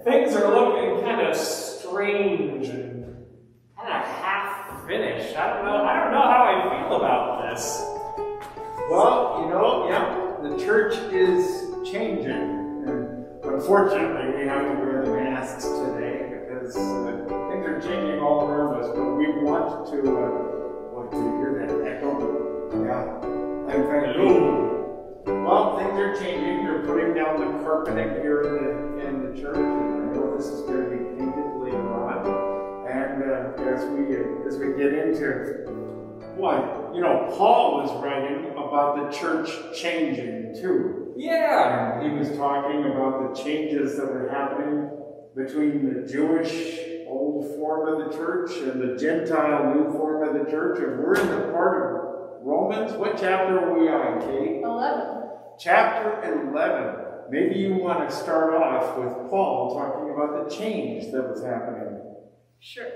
things are looking kind of strange and kind of half-finished. I don't know how I feel about this. Well, yeah, the church is changing. And unfortunately, we have to wear the masks today because things are changing all around us. But we want to, do you hear that echo? Yeah. In fact, well, things are changing. They're putting down the carpeting here in the church, and I know this is going to be painted later on. And as we get into Paul was writing about the church changing too. Yeah. And he was talking about the changes that were happening between the Jewish old form of the church and the Gentile new form of the church. And we're in the part of Romans. What chapter are we on, Kate? 11. Chapter 11. Maybe you want to start off with Paul talking about the change that was happening. Sure.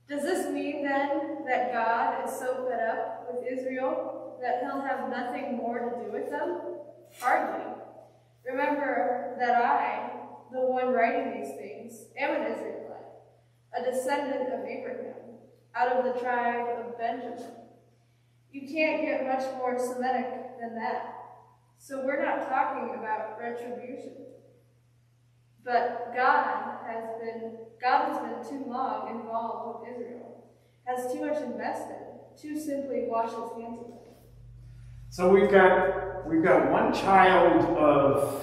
Does this mean then that God is so fed up with Israel that he'll have nothing more to do with them? Hardly. Remember that I, the one writing these things, am an Israelite, a descendant of Abraham, out of the tribe of Benjamin. You can't get much more Semitic than that. So we're not talking about retribution. But God has been too long involved with Israel, has too much invested, to simply wash his hands of it. So we've got one child of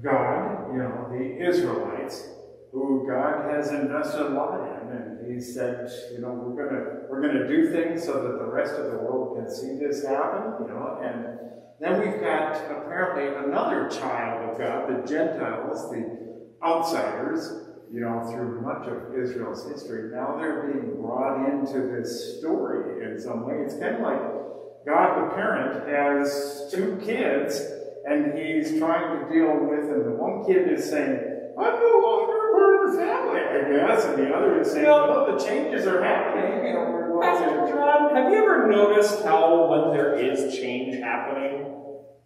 God, the Israelites, who God has invested a lot in, and he said, we're gonna do things so that the rest of the world can see this happen, and then we've got apparently another child of God, the Gentiles, the outsiders, through much of Israel's history. Now they're being brought into this story in some way. It's kind of like God, the parent, has two kids, and he's trying to deal with, and the one kid is saying, I'm no longer part of the family, I guess, and the other is saying, the changes are happening. Pastor John, have you ever noticed how when there is change happening,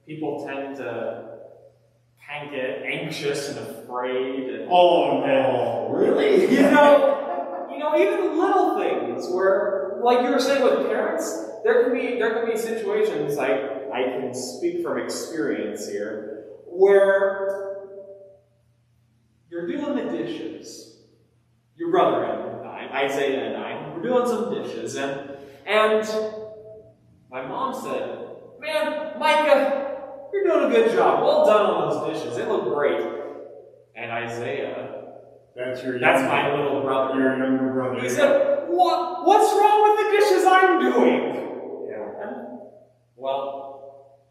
people tend to kind of get anxious and afraid? And, oh no, really? Even little things where, like you were saying with parents, there can be situations, like I can speak from experience here, where you're doing the dishes. Your brother and I, Isaiah and I, we're doing some dishes, and my mom said, "Man, Micah, you're doing a good job. Well done on those dishes. They look great." And Isaiah, that's my little brother. Your younger brother. He said, "What's wrong with the dishes I'm doing?" Yeah. Well,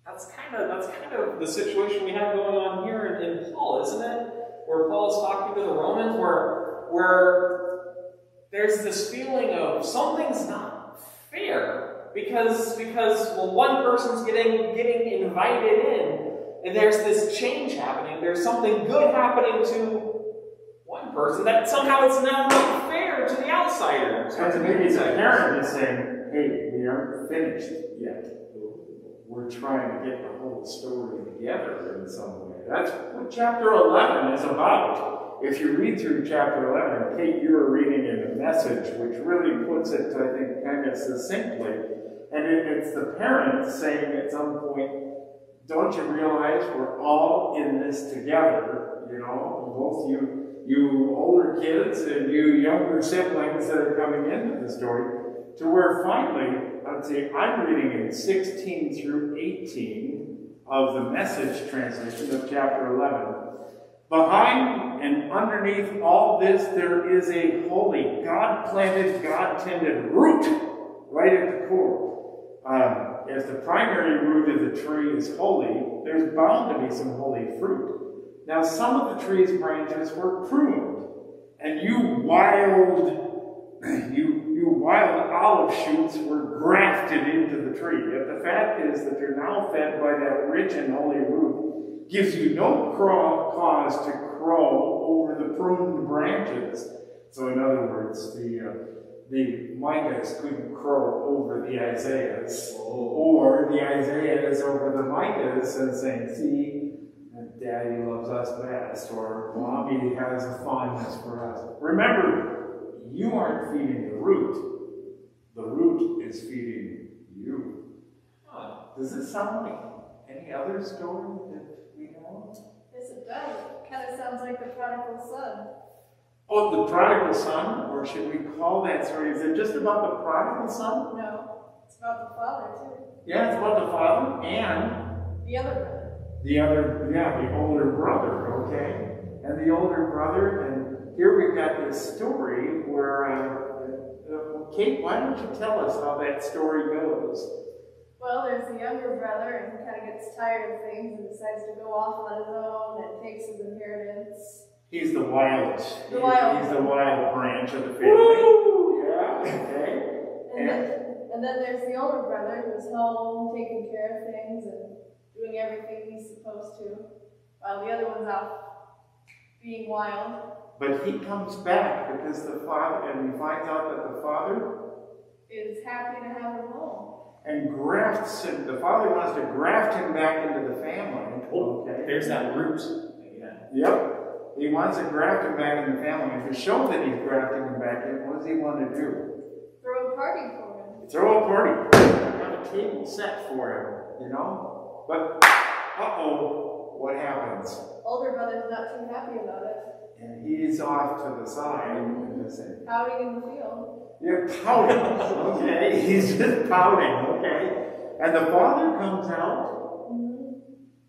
that's kind of the situation we have going on here in Paul, isn't it? Where Paul is talking to the Romans, where there's this feeling of something's not fair because one person's getting invited in, and there's this change happening. There's something good happening to one person that somehow it's not fair to the outsiders. And maybe the parent is saying, "Hey, we aren't finished yet. We're trying to get the whole story together in some way." That's what chapter 11 is about. If you read through chapter 11, Kate, you were reading in the Message, which really puts it, I think, kind of succinctly. And it's the parents saying at some point, "Don't you realize we're all in this together? Both you older kids and you younger siblings that are coming into the story," to where finally, I'd say I'm reading in 16 through 18 of the Message translation of chapter 11. Behind and underneath all this, there is a holy, God-planted, God-tended root right at the core. As the primary root of the tree is holy, there's bound to be some holy fruit. Now, some of the tree's branches were pruned, and you wild olive shoots were grafted into the tree. Yet the fact is that you're now fed by that rich and holy root. Gives you no cause to crow over the pruned branches. So in other words, the Micahs couldn't crow over the Isaiahs, or the Isaiahs over the Micahs and saying, "See, Daddy loves us best, or Mommy has a fondness for us. Remember, you aren't feeding the root. The root is feeding you. Huh. Does this sound like any other story that we know? Yes, it does. It kind of sounds like the prodigal son. Oh, the prodigal son? Or should we call that story? Is it just about the prodigal son? No, it's about the father, too. Yeah, it's about the father and the other brother. The older brother, okay? And the older brother, and here we've got this story where, Kate, why don't you tell us how that story goes? Well, there's the younger brother, and he kind of gets tired of things and decides to go off on his own and takes his inheritance. He's the wild. He's the wild branch of the family. Woo! Yeah, okay. And then there's the older brother who's home, taking care of things and doing everything he's supposed to, while the other one's out being wild. But he comes back because the father, and he finds out that the father is happy to have him home. And grafts him. The father wants to graft him back into the family. Okay. There's that root. Yeah. Yep. He wants to graft him back in the family. And to show that he's grafting him back in, what does he want to do? Throw a party for him. Throw a party. Have a table set for him, you know? But, uh-oh, what happens? Older brother's not too happy about it. And he's off to the side. And saying, pouting in the field. Yeah, pouting. Okay. He's just pouting, okay? And the father comes out. Mm-hmm.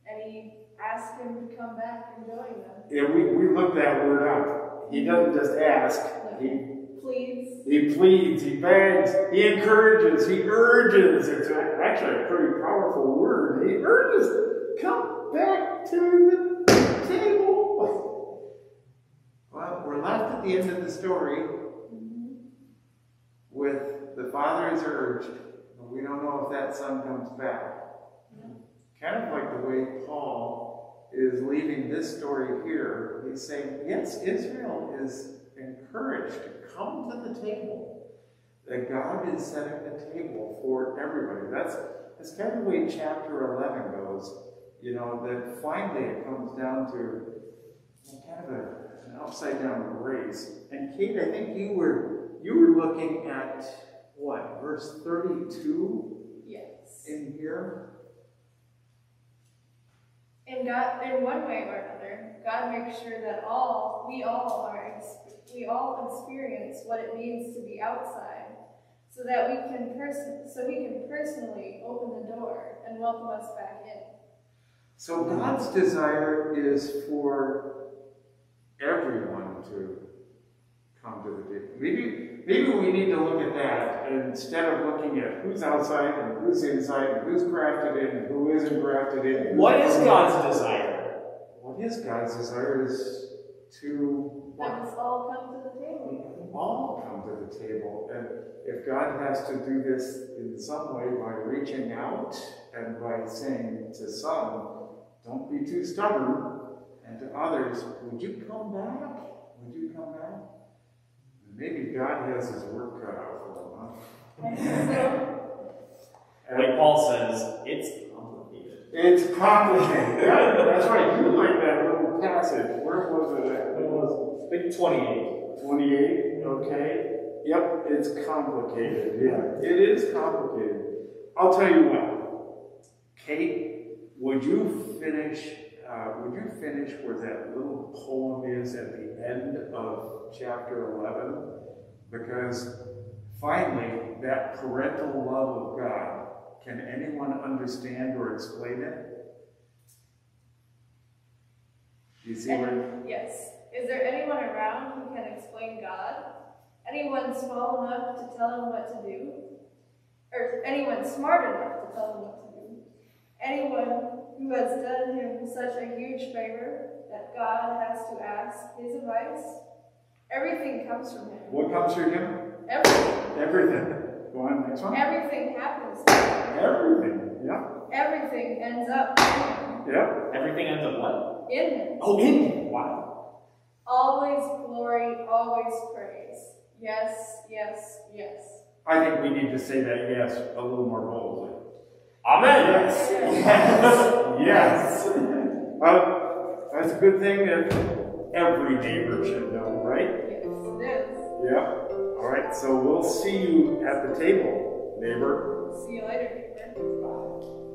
And he asks him to come back and join them. Yeah, we looked that word up. He doesn't just ask. He pleads. He pleads, he begs, he encourages, he urges. It's actually a pretty powerful word. He urges, come back to the table. Well, we're left at the end of the story with the father is urged, but we don't know if that son comes back. Kind of like the way Paul is leaving this story here. He's saying, yes, Israel is encouraged to come to the table. That God is setting the table for everybody. That's kind of the way chapter 11 goes. You know, that finally it comes down to kind of an upside down grace. And Kate, I think you were looking at what, verse 32? Yes. In here? And God, in one way or another, God makes sure that we all experience what it means to be outside, so that He can personally open the door and welcome us back in. So God's desire is for everyone to come to the table. Maybe we need to look at that instead of looking at who's outside and who's inside and who's grafted in and who isn't grafted in. What is God's desire? What is God's desire is to let us all come to the table. All come to the table. And if God has to do this in some way by reaching out and by saying to some, don't be too stubborn, and to others, would you come back? Would you come back? Maybe God has his work cut out for him, huh? Like Paul says, it's complicated. It's complicated. Yeah, that's right. You like that little passage. Where was it at? It was, I think, 28. 28, okay. Yep, it's complicated. Yeah, it is complicated. I'll tell you what. Kate, would you finish where that little poem is at the end of chapter 11? Because finally, that parental love of God, can anyone understand or explain it? Do you see where? Yes. Is there anyone around who can explain God? Anyone small enough to tell him what to do? Or anyone smart enough to tell him what to do? Anyone who has done him such a huge favor that God has to ask his advice? Everything comes from him. What comes from him? Everything. Everything. Go on, next one. Everything happens to him. Everything, yeah. Everything ends up in him. Yeah. Everything ends up what? In him. Oh, in him. Wow. Always glory, always praise. Yes, yes, yes. I think we need to say that yes a little more boldly. Amen. Yes. Yes. Yes. That's a good thing that every neighbor should know, right? Yes, it is. Yeah. All right, so we'll see you at the table, neighbor. See you later, neighbor. Bye.